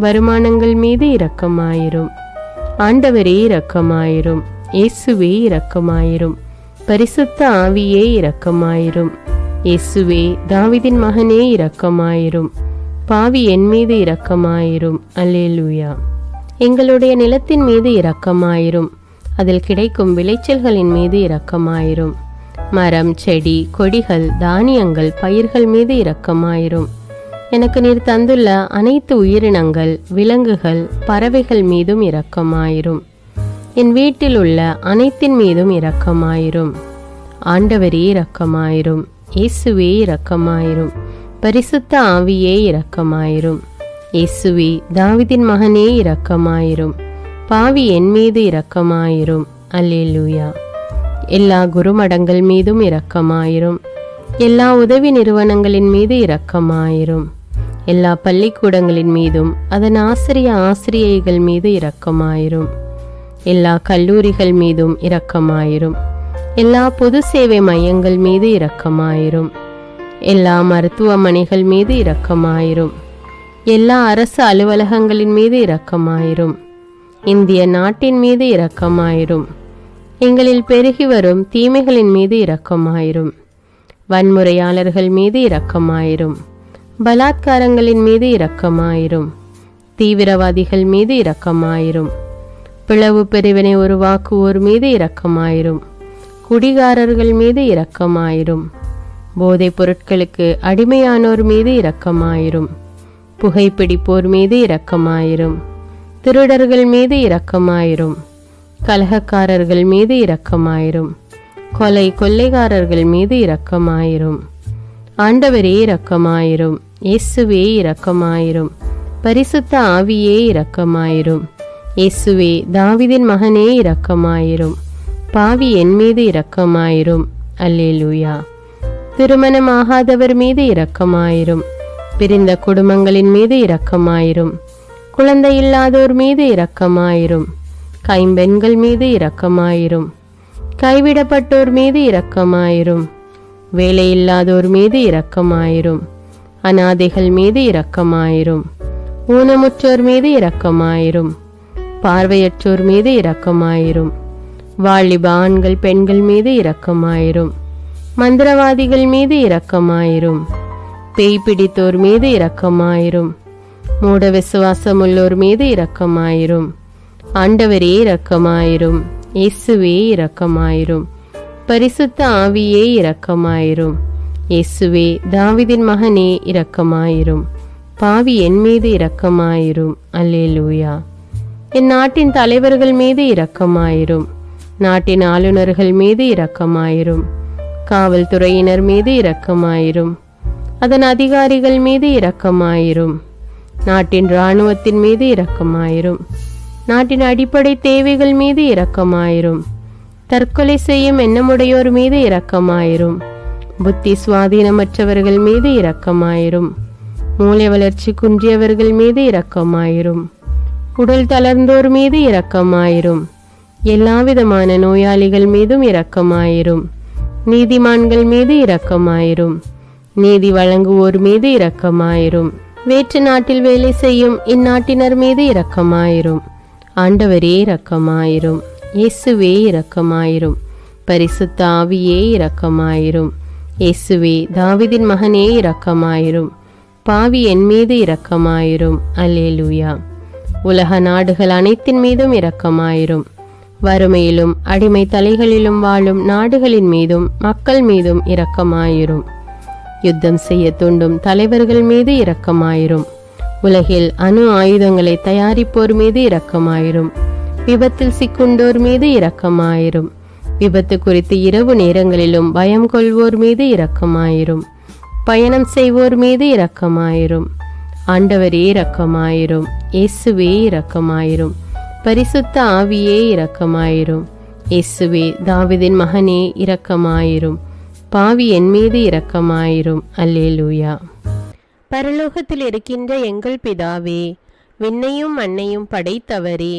[SPEAKER 2] வருமானங்கள் மீது இரக்கமாயிரும். ஆண்டவரே இரக்கமாயிரும். இயேசுவே இரக்கமாயிரும். பரிசுத்த ஆவியே இரக்கமாயிரும். இயேசுவே தாவீதின் மகனே இரக்கமாயிரும். பாவி என் மீது இரக்கமாயிரும். அல்லேலூயா. எங்களுடைய நிலத்தின் மீது இரக்கமாயிரும். அதில் கிடைக்கும் விளைச்சல்களின் மீது இரக்கமாயிரும். மரம், செடி, கொடிகள், தானியங்கள், பயிர்கள் மீது இரக்கமாயிரும். எனக்கு நீர் தந்துள்ள அனைத்து உயிரினங்கள், விலங்குகள், பறவைகள் மீதும் இரக்கமாயிரும். என் வீட்டில் உள்ள அனைத்தின் மீதும் இரக்கமாயிரும். ஆண்டவரே இரக்கமாயிரும். இயேசுவே இரக்கமாயிரும். பரிசுத்த ஆவியே இரக்கமாயிரும். இயேசுவே தாவீதின் மகனே இரக்கமாயிரும். பாவி என் மீது இரக்கமாயிரும். அல்லேலூயா. எல்லா குருமடங்கள் மீதும் இரக்கமாயிரும். எல்லா உதவி நிறுவனங்களின் மீது இரக்கமாயிரும். எல்லா பள்ளிக்கூடங்களின் மீதும் அதன் ஆசிரியைகள் மீது இரக்கமாயிரும். எல்லா கல்லூரிகள் மீதும் இரக்கமாயிரும். எல்லா பொது சேவை மையங்கள் மீது இரக்கமாயிரும். எல்லா மருத்துவமனைகள் மீது இரக்கமாயிரும். எல்லா அரசு அலுவலகங்களின் மீது இரக்கமாயிரும். இந்திய நாட்டின் மீது இரக்கமாயிரும். எங்களில் பெருகி வரும் தீமைகளின் மீது இரக்கமாயிரும். வன்முறையாளர்கள் மீது இரக்கமாயிரும். பலாத்காரங்களின் மீது இரக்கமாயிரும். தீவிரவாதிகள் மீது இரக்கமாயிரும். பிளவு பிரிவினை உருவாக்குவோர் மீது இரக்கமாயிரும். குடிகாரர்கள் மீது இரக்கமாயிரும். போதைப் பொருட்களுக்கு அடிமையானோர் மீது இரக்கமாயிரும். புகைப்பிடிப்போர் மீது இரக்கமாயிரும். திருடர்கள் மீது இரக்கமாயிரும். கலகக்காரர்கள் மீது இரக்கமாயிரும். கொள்ளைக்காரர்கள் மீது இரக்கமாயிரும். ஆண்டவரே இரக்கமாயிரும். இயேசுவே இரக்கமாயிரும். பரிசுத்த ஆவியே இரக்கமாயிரும். இயேசுவே தாவீதின் மகனே இரக்கமாயிரும். பாவி என் மீது இரக்கமாயிரும். அல்லேலூயா. திருமணமாகாதவர் மீது இரக்கமாயிரும். பிரிந்த குடும்பங்களின் மீது இரக்கமாயிரும். குழந்தை இல்லாதோர் மீது இரக்கமாயிரும். கைம்பெண்கள் மீது இரக்கமாயிரும். கைவிடப்பட்டோர் மீது இரக்கமாயிரும். வேலையில்லாதோர் மீது இரக்கமாயிரும். அநாதைகள் மீது இரக்கமாயிரும். ஊனமுற்றோர் மீது இரக்கமாயிரும். பார்வையற்றோர் மீது இரக்கமாயிரும். வாலிப ஆண்கள் பெண்கள் மீது இரக்கமாயிரும். மந்திரவாதிகள் மீது இரக்கமாயிரும். பேய் பிடித்தோர் மீது இரக்கமாயிரும். மூட விசுவாசமுள்ளோர் மீது இரக்கமாயிரும். ஆண்டவரே இரக்கமாயிரும். இயேசுவே இரக்கமாயிரும். பரிசுத்த ஆவியே இரக்கமாயிரும். இயேசுவே தாவீதின் மகனே இரக்கமாயிரும். பாவி என் மீது இரக்கமாயிரும். அல்லேலூயா. என் நாட்டின் தலைவர்கள் மீது இரக்கமாயிரும். நாட்டின் ஆளுநர்கள் மீது இரக்கமாயிரும். காவல்துறையினர் மீது இரக்கமாயிரும். அதன் அதிகாரிகள் மீது இரக்கமாயிரும். நாட்டின் இராணுவத்தின் மீது இரக்கமாயிரும். நாட்டின் அடிப்படை தேவைகள் மீது இரக்கமாயிரும். தற்கொலை செய்யும் எண்ணமுடையோர் மீது இரக்கமாயிரும். புத்தி சுவாதீனமற்றவர்கள் மீது இரக்கமாயிரும். மூளை வளர்ச்சி குன்றியவர்கள் மீது இரக்கமாயிரும். உடல் தளர்ந்தோர் மீது இரக்கமாயிரும். எல்லாவிதமான நோயாளிகள் மீதும் இரக்கமாயிரும். நீதிமான்கள் மீது இரக்கமாயிரும். நீதி வழங்குவோர் மீது இரக்கமாயிரும். வேற்று நாட்டில் வேலை செய்யும் இந்நாட்டினர் மீது இரக்கமாயிரும். ஆண்டவரே இரக்கமாயிரும். இயேசுவே இரக்கமாயிரும். பரிசுத்த ஆவியே இரக்கமாயிரும். இயேசுவே தாவீதின் மகனே இரக்கமாயிரும். பாவி என் மீது இரக்கமாயிரும். அல்லேலூயா. உலக நாடுகள் அனைத்தின் மீதும் இரக்கமாயிரும். வறுமையிலும் அடிமை தலைகளிலும் வாழும் நாடுகளின் மீதும் மக்கள் மீதும் இரக்கமாயிரும். யுத்தம் செய்ய தூண்டும் தலைவர்கள் மீது இரக்கமாயிரும். உலகில் அணு ஆயுதங்களை தயாரிப்போர் மீது இரக்கமாயிரும். விபத்தில் சிக்குண்டோர் மீது இரக்கமாயிரும். விபத்து குறித்து இரவு நேரங்களிலும் பயம் கொள்வோர் மீது இரக்கமாயிரும். பயணம் செய்வோர் மீது இரக்கமாயிரும். ஆண்டவரே இரக்கமாயிரும். இயேசுவே இரக்கமாயிரும். பரிசுத்த ஆவியே இரக்கமாயிரும். இயேசுவே தாவீதின் மகனே இரக்கமாயிரும். பாவி என் மீது இரக்கமாயிரும். அல்லேலூயா. பரலோகத்தில் இருக்கின்ற எங்கள் பிதாவே, விண்ணையும் மண்ணையும் படைத்தவரே,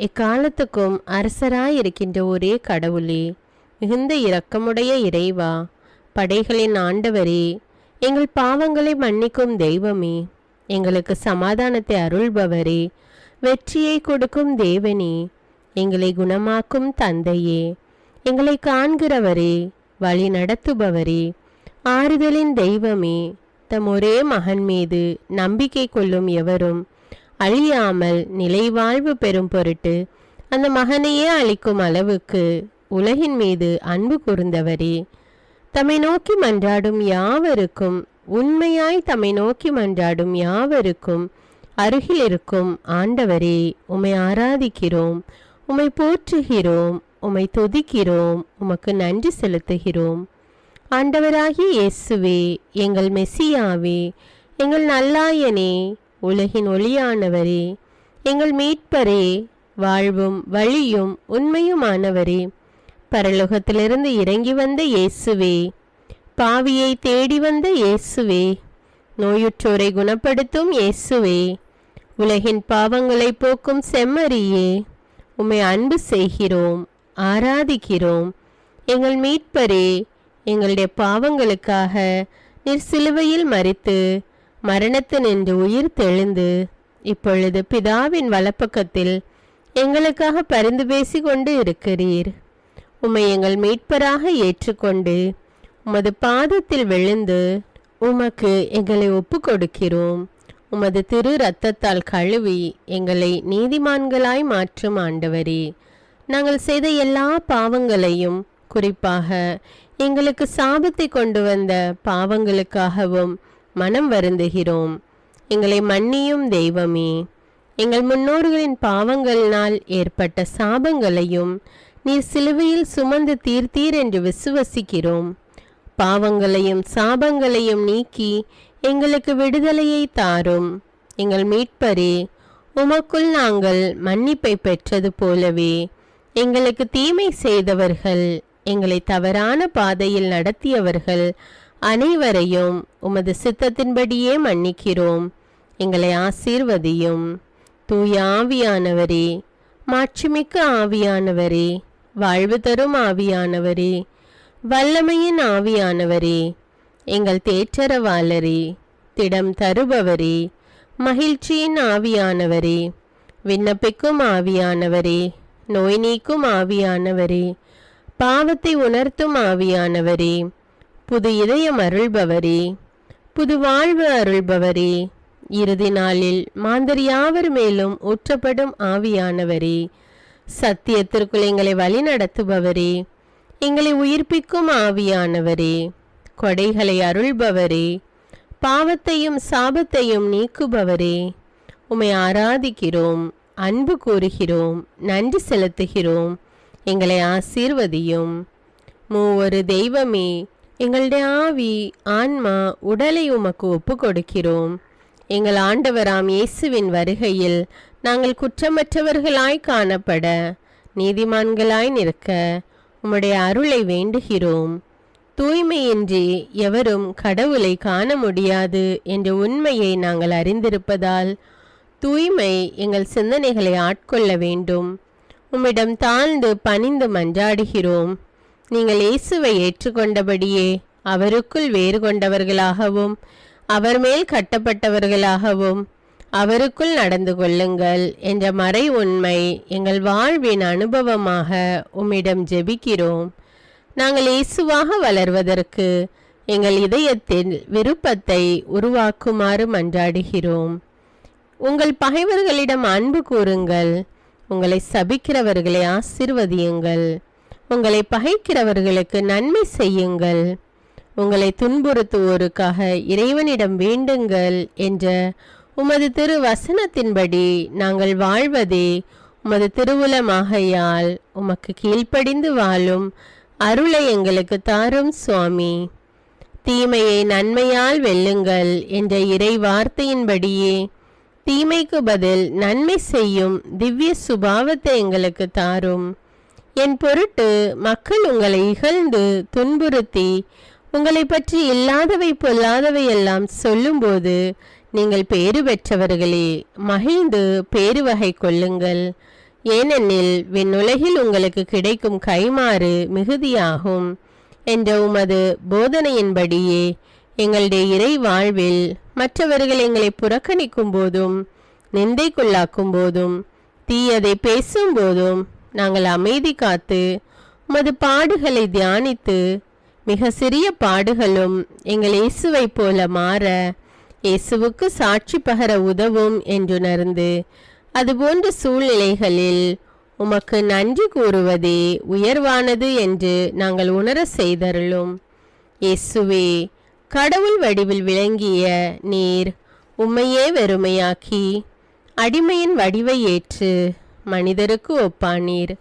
[SPEAKER 2] எக்காலத்துக்கும் அரசராயிருக்கின்ற ஒரே கடவுளே, மிகுந்த இரக்கமுடைய இறைவா, படைகளின் ஆண்டவரே, எங்கள் பாவங்களை மன்னிக்கும் தெய்வமே, எங்களுக்கு சமாதானத்தை அருள்பவரே, வெற்றியை கொடுக்கும் தேவனே, எங்களை குணமாக்கும் தந்தையே, எங்களை காண்கிறவரே, வழி நடத்துபவரே, ஆறுதலின் தெய்வமே, தம் ஒரே மகன் மீது நம்பிக்கை கொள்ளும் எவரும் அழியாமல் நிலைவாழ்வு பெறும் பொருட்டு அந்த மகனையே அளிக்கும் அளவுக்கு உலகின் மீது அன்பு கூர்ந்தவரே, தம்மை நோக்கி மன்றாடும் யாவருக்கும், உண்மையாய் தம்மை நோக்கி மன்றாடும் யாவருக்கும் அருகில் இருக்கும் ஆண்டவரே, உம்மை ஆராதிக்கிறோம், உம்மை போற்றுகிறோம், உம்மை துதிக்கிறோம், உமக்கு நன்றி செலுத்துகிறோம். ஆண்டவராகிய இயேசுவே, எங்கள் மெசியாவே, எங்கள் நல்லாயனே, உலகின் ஒளியானவரே, எங்கள் மீட்பரே, வாழ்வும் வழியும் உண்மையுமானவரே, பரலோகத்திலிருந்து இறங்கி வந்த இயேசுவே, பாவியை தேடி வந்த இயேசுவே, நோயுற்றோரை குணப்படுத்தும் இயேசுவே, உலகின் பாவங்களை போக்கும் செம்மறியே, உம்மை அன்பு செய்கிறோம், ஆராதிக்கிறோம். எங்கள் மீட்பரே, எங்களுடைய பாவங்களுக்காக நீர் சிலுவையில் மரித்து மரணத்து நின்று உயிர் தெழுந்து இப்பொழுது பிதாவின் வலப்பக்கத்தில் எங்களுக்காக பரிந்து பேசி கொண்டு இருக்கிறீர். உம்மை எங்கள் மீட்பராக ஏற்றுக்கொண்டு உமது பாதத்தில் விழுந்து உமக்கு எங்களை ஒப்பு கொடுக்கிறோம். உமது திரு இரத்தத்தால் கழுவி எங்களை நீதிமான்களாய் மாற்றும் ஆண்டவரே, நாங்கள் செய்த எல்லா பாவங்களையும், குறிப்பாக எங்களுக்கு சாபத்தை கொண்டு வந்த பாவங்களுக்காகவும் மனம் வருந்துகிறோம். எங்களை மன்னியும் தெய்வமே, எங்கள் முன்னோர்களின் பாவங்களினால் ஏற்பட்ட சாபங்களையும் நீர் சிலுவையில் சுமந்து தீர்த்தீர் என்று விசுவசிக்கிறோம். பாவங்களையும் சாபங்களையும் நீக்கி எங்களுக்கு விடுதலையை தாரும். எங்கள் மீட்பரே, உமக்குள் நாங்கள் மன்னிப்பை பெற்றது போலவே எங்களுக்கு தீமை செய்தவர்கள், எங்களை தவறான பாதையில் நடத்தியவர்கள் அனைவரையும் உமது சித்தத்தின்படியே மன்னிக்கிறோம். எங்களை ஆசீர்வதியும். தூய ஆவியானவரே, மாட்சிமிக்க ஆவியானவரே, வாழ்வு தரும் ஆவியானவரே, வல்லமையின் ஆவியானவரே, எங்கள் தேற்றரவாளரே, திடம் தருபவரே, மகிழ்ச்சியின் ஆவியானவரே, விண்ணப்பிக்கும் ஆவியானவரே, நோய் நீக்கும் ஆவியானவரே, பாவத்தை உணர்த்தும் ஆவியானவரே, புது இதயம் அருள்பவரே, புது வாழ்வு அருள்பவரே, இறுதி நாளில் மாந்தர் யாவர் மேலும் ஊற்றப்படும் ஆவியானவரே, சத்தியத்திற்குள் எங்களை வழிநடத்துபவரே, எங்களை உயிர்ப்பிக்கும் ஆவியானவரே, கொடைகளை அருள்பவரே, பாவத்தையும் சாபத்தையும் நீக்குபவரே, உம்மை ஆராதிக்கிறோம், அன்பு கூறுகிறோம், நன்றி செலுத்துகிறோம். எங்களை ஆசீர்வதியும். மூவொரு தெய்வமே, எங்களுடைய ஆவி, ஆன்மா, உடலை உமக்கு ஒப்பு கொடுக்கிறோம். எங்கள் ஆண்டவராம் இயேசுவின் வருகையில் நாங்கள் குற்றமற்றவர்களாய் காணப்பட, நீதிமான்களாய் நிற்க உம்முடைய அருளை வேண்டுகிறோம். தூய்மையின்றி எவரும் கடவுளை காண முடியாது என்ற உண்மையை நாங்கள் அறிந்திருப்பதால் தூய்மை எங்கள் சிந்தனைகளை ஆட்கொள்ள வேண்டும். உம்மிடம் தாழ்ந்து பணிந்து மன்றாடுகிறோம். நீங்கள் இயேசுவை ஏற்றுக்கொண்டபடியே அவருக்குள் வேறு கொண்டவர்களாகவும் அவர் மேல் கட்டப்பட்டவர்களாகவும் அவருக்குள் நடந்து கொள்ளுங்கள் என்ற மறை உண்மை எங்கள் வாழ்வின் அனுபவமாக உம்மிடம் ஜெபிக்கிறோம். நாங்கள் இயேசுவாக வளர்வதற்கு எங்கள் இதயத்தில் விருப்பத்தை உருவாக்குமாறு மன்றாடுகிறோம். உங்கள் பகைவர்களிடம் அன்பு கூறுங்கள், உங்களை சபிக்கிறவர்களை ஆசீர்வதியுங்கள், உங்களை பகைக்கிறவர்களுக்கு நன்மை செய்யுங்கள், உங்களை துன்புறுத்துவோருக்காக இறைவனிடம் வேண்டுங்கள் என்ற உமது திரு வசனத்தின்படி நாங்கள் வாழ்வதே உமது திருவுலமாகையால் உமக்கு கீழ்ப்படிந்து வாழும் அருளை எங்களுக்கு தாரும் சுவாமி. தீமையை நன்மையால் வெல்லுங்கள் என்ற இறை வார்த்தையின்படியே தீமைக்கு பதில் நன்மை செய்யும் திவ்ய சுபாவத்தை எங்களுக்கு தாரும். என் பொருட்டு மக்கள் உங்களை இகழ்ந்து துன்புறுத்தி உங்களை பற்றி இல்லாதவை பொல்லாதவை எல்லாம் சொல்லும்போது நீங்கள் பேறு பெற்றவர்களே, மகிழ்ந்து பேரு வகை கொள்ளுங்கள். ஏனெனில் விண்ணுலகில் உங்களுக்கு கிடைக்கும் கைமாறு மிகுதியாகும் என்ற உமது போதனையின்படியே எங்களுடைய இறை வாழ்வில் மற்றவர்கள் எங்களை புறக்கணிக்கும் போதும் நிந்தைக்குள்ளாக்கும் போதும் தீயதை பேசும் போதும் நாங்கள் அமைதி காத்து உமது பாடுகளை தியானித்து மிக சிறிய பாடுகளும் எங்கள் இயேசுவை போல மாற இயேசுவுக்கு சாட்சி பகர உதவும் என்றுணர்ந்து அதுபோன்ற சூழ்நிலைகளில் உமக்கு நன்றி கூறுவதே உயர்வானது என்று நாங்கள் உணர செய்தருளும். இயேசுவே, கடவுள் வடிவில் விளங்கிய நீர் உம்மையே வெறுமையாக்கி அடிமையின் வடிவை ஏற்று மனிதருக்கு ஒப்பானீர்.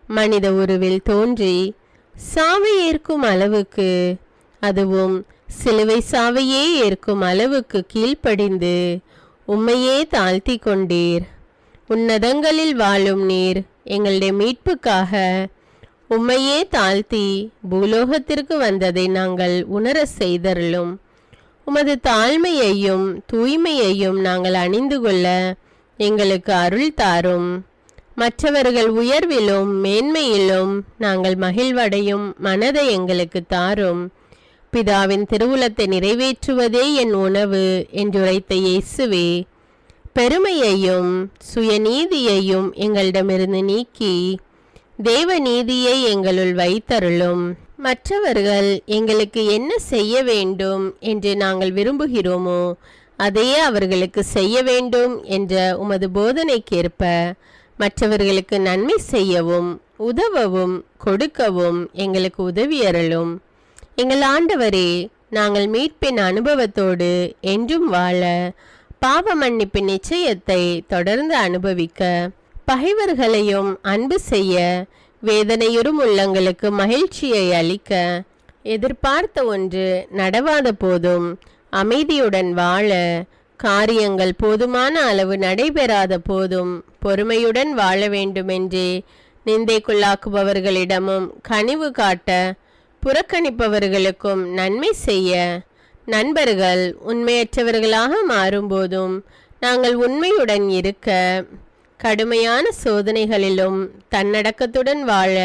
[SPEAKER 2] மனித உருவில் தோன்றி சாவை ஏற்கும் அளவுக்கு, அதுவும் சிலுவை சாவையே ஏற்கும் அளவுக்கு கீழ்ப்படிந்து உம்மையே தாழ்த்தி கொண்டீர். உன்னதங்களில் வாழும் நீர் எங்களுடைய மீட்புக்காக உம்மையே தாழ்த்தி பூலோகத்திற்கு வந்ததை நாங்கள் உணர செய்தருளும். உமது தாழ்மையையும் தூய்மையையும் நாங்கள் அணிந்து கொள்ள எங்களுக்கு அருள் தாரும். மற்றவர்கள் உயர்விலும் மேன்மையிலும் நாங்கள் மகிழ்வடையும் மனதை எங்களுக்கு தாரும். பிதாவின் திருவுளத்தை நிறைவேற்றுவதே என் உணவு என்றுரைத்த இயேசுவே, பெருமையையும் சுயநீதியையும் எங்களிடமிருந்து நீக்கி தேவ நீதியை எங்களுள் வைத்தருளும். மற்றவர்கள் எங்களுக்கு என்ன செய்ய வேண்டும் என்று நாங்கள் விரும்புகிறோமோ அதையே அவர்களுக்கு செய்ய வேண்டும் என்ற உமது போதனைக்கேற்ப மற்றவர்களுக்கு நன்மை செய்யவும் உதவவும் கொடுக்கவும் எங்களுக்கு உதவியருளும். எங்கள் ஆண்டவரே, நாங்கள் மீட்பின் அனுபவத்தோடு என்றும் வாழ பாவ மன்னிப்பின் நிச்சயத்தை தொடர்ந்து அனுபவிக்க பகைவர்களையும் அன்பு செய்ய வேதனையுறும் உள்ளங்களுக்கு மகிழ்ச்சியை அளிக்க எதிர்பார்த்த ஒன்று நடவாத போதும் அமைதியுடன் வாழ காரியங்கள் போதுமான அளவு நடைபெறாத போதும் பொறுமையுடன் வாழ வேண்டுமென்றே நிந்தைக்குள்ளாக்குபவர்களிடமும் கனிவு காட்ட புறக்கணிப்பவர்களுக்கும் நன்மை செய்ய நண்பர்கள் உண்மையற்றவர்களாக மாறும்போதும் நாங்கள் உண்மையுடன் இருக்க கடுமையான சோதனைகளிலும் தன்னடக்கத்துடன் வாழ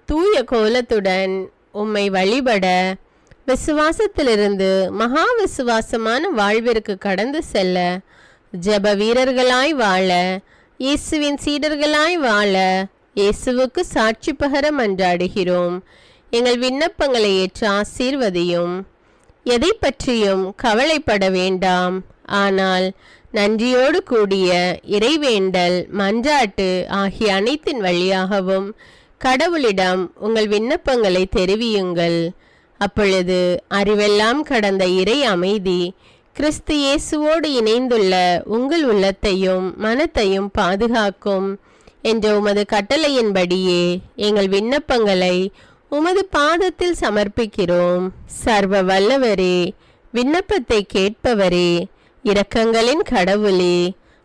[SPEAKER 2] தூய கோலத்துடன் உம்மை வழிபட விசுவாசத்திலிருந்து மகா விசுவாசமான வாழ்விற்கு கடந்து செல்ல ஜெப வீரர்களாய் வாழ இயேசுவின் சீடர்களாய் வாழ இயேசுவுக்கு சாட்சி பகர மன்றாடுகிறோம். எங்கள் விண்ணப்பங்களை ஏற்று ஆசீர்வதியும். எதை பற்றியும் கவலைப்பட வேண்டாம். ஆனால் நன்றியோடு கூடிய இறைவேண்டல், மன்றாட்டு ஆகிய அனைத்தின் வழியாகவும் கடவுளிடம் உங்கள் விண்ணப்பங்களை தெரிவியுங்கள். அப்பொழுது அறிவெல்லாம் கடந்த இறை அமைதி கிறிஸ்து இயேசுவோடு இணைந்துள்ள உங்கள் உள்ளத்தையும் மனத்தையும் பாதுகாக்கும் என்ற உமது கட்டளையின்படியே எங்கள் விண்ணப்பங்களை உமது பாதத்தில் சமர்ப்பிக்கிறோம். சர்வ வல்லவரே, விண்ணப்பத்தை கேட்பவரே, இரக்கங்களின் கடவுளே,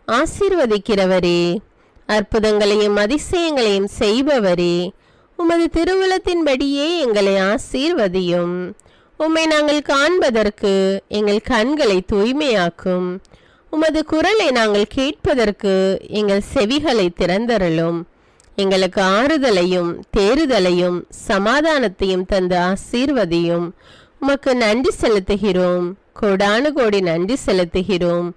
[SPEAKER 2] ஆசீர்வதிக்கிறவரே, அற்புதங்களையும் அதிசயங்களையும் செய்பவரே, உமது திருவுளத்தின்படியே எங்களை ஆசீர்வதியும். உம்மை நாங்கள் காண்பதற்கு எங்கள் கண்களை தூய்மையாக்கும். உமது குரலை நாங்கள் கேட்பதற்கு எங்கள் செவிகளை திறந்தருளும். எங்களுக்கு ஆறுதலையும் தேறுதலையும் சமாதானத்தையும் தந்து ஆசீர்வதியும். உமக்கு நன்றி செலுத்துகிறோம், கோடானு கோடி நன்றி செலுத்துகிறோம்.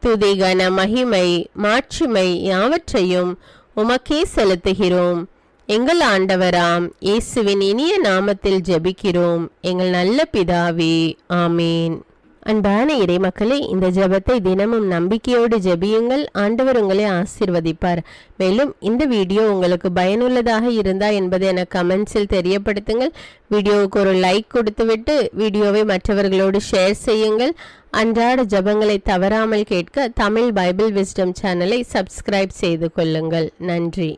[SPEAKER 2] துதி, கன, மகிமை, மாட்சிமை யாவற்றையும் உமக்கே செலுத்துகிறோம். எங்கள் ஆண்டவராம் இயேசுவின் இனிய நாமத்தில் ஜெபிக்கிறோம் எங்கள் நல்ல பிதாவே, ஆமீன். அன்பான இறைமக்களே, இந்த ஜெபத்தை தினமும் நம்பிக்கையோடு ஜெபியுங்கள். ஆண்டவர் உங்களை ஆசீர்வதிப்பார். மேலும் இந்த வீடியோ உங்களுக்கு பயனுள்ளதாக இருந்தா என்பதை எனக்கு கமெண்ட்ஸில் தெரியப்படுத்துங்கள். வீடியோவுக்கு ஒரு லைக் கொடுத்துவிட்டு வீடியோவை மற்றவர்களோடு ஷேர் செய்யுங்கள். அன்றாட ஜெபங்களை தவறாமல் கேட்க தமிழ் பைபிள் விஸ்டம் சேனலை சப்ஸ்கிரைப் செய்து கொள்ளுங்கள். நன்றி.